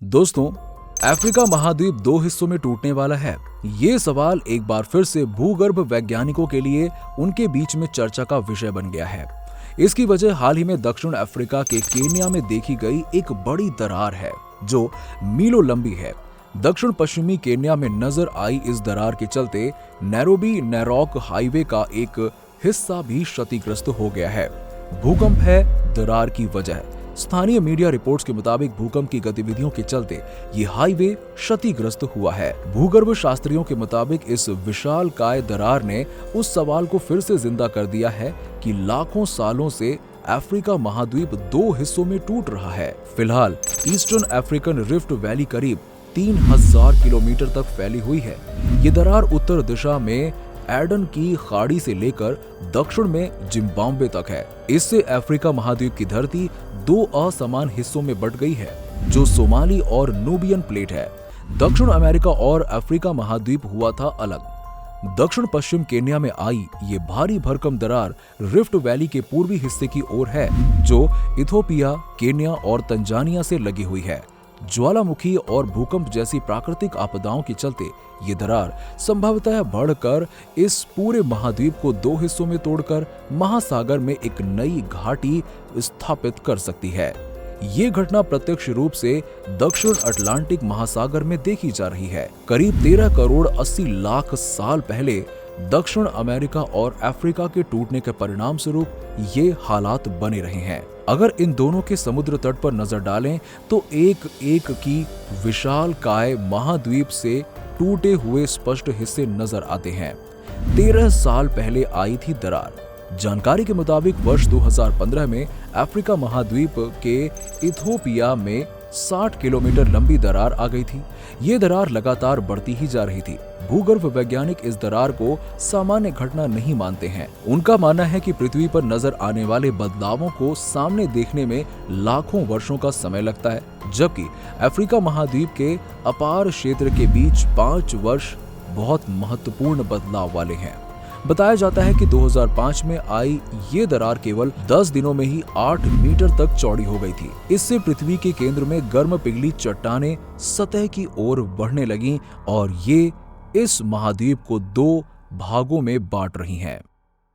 दोस्तों, अफ्रीका महाद्वीप दो हिस्सों में टूटने वाला है। ये सवाल एक बार फिर से भूगर्भ वैज्ञानिकों के लिए उनके बीच में चर्चा का विषय बन गया है। इसकी वजह हाल ही में दक्षिण अफ्रीका के केन्या में देखी गई एक बड़ी दरार है जो मीलों लंबी है। दक्षिण पश्चिमी केन्या में नजर आई इस दरार के चलते नैरोबी नैरोक हाईवे का एक हिस्सा भी क्षतिग्रस्त हो गया है। भूकंप है दरार की वजह। स्थानीय मीडिया रिपोर्ट्स के मुताबिक भूकंप की गतिविधियों के चलते ये हाईवे क्षतिग्रस्त हुआ है। भूगर्भ शास्त्रियों के मुताबिक इस विशालकाय दरार ने उस सवाल को फिर से जिंदा कर दिया है कि लाखों सालों से अफ्रीका महाद्वीप दो हिस्सों में टूट रहा है। फिलहाल ईस्टर्न अफ्रीकन रिफ्ट वैली करीब 3000 किलोमीटर तक फैली हुई है। ये दरार उत्तर दिशा में एडन की खाड़ी से लेकर दक्षिण में जिम्बाब्वे तक है। इससे अफ्रीका महाद्वीप की धरती दो असमान हिस्सों में बट गई है, जो सोमाली और नूबियन प्लेट है। दक्षिण अमेरिका और अफ्रीका महाद्वीप हुआ था अलग। दक्षिण पश्चिम केन्या में आई ये भारी भरकम दरार रिफ्ट वैली के पूर्वी हिस्से की ओर है, जो इथोपिया, केन्या और तंजानिया से लगी हुई है। ज्वालामुखी और भूकंप जैसी प्राकृतिक आपदाओं के चलते ये दरार संभवतः बढ़कर इस पूरे महाद्वीप को दो हिस्सों में तोड़कर महासागर में एक नई घाटी स्थापित कर सकती है। ये घटना प्रत्यक्ष रूप से दक्षिण अटलांटिक महासागर में देखी जा रही है। करीब 13 करोड़ 80 लाख साल पहले दक्षिण अमेरिका और अफ्रीका के टूटने के परिणाम स्वरूप ये हालात बने रहे हैं। अगर इन दोनों के समुद्र तट पर नजर डालें तो एक एक की विशाल काय महाद्वीप से टूटे हुए स्पष्ट हिस्से नजर आते हैं। 13 साल पहले आई थी दरार। जानकारी के मुताबिक वर्ष 2015 में अफ्रीका महाद्वीप के इथोपिया में 60 किलोमीटर लंबी दरार आ गई थी। ये दरार लगातार बढ़ती ही जा रही थी। भूगर्भ वैज्ञानिक इस दरार को सामान्य घटना नहीं मानते हैं। उनका मानना है कि पृथ्वी पर नजर आने वाले बदलावों को सामने देखने में लाखों वर्षों का समय लगता है, जबकि अफ्रीका महाद्वीप के अपार क्षेत्र के बीच 5 वर्ष बहुत महत्वपूर्ण बदलाव वाले हैं। बताया जाता है कि 2005 में आई ये दरार केवल 10 दिनों में ही 8 मीटर तक चौड़ी हो गई थी। इससे पृथ्वी के केंद्र में गर्म पिघली चट्टानें सतह की ओर बढ़ने लगीं और ये इस महाद्वीप को दो भागों में बांट रही हैं।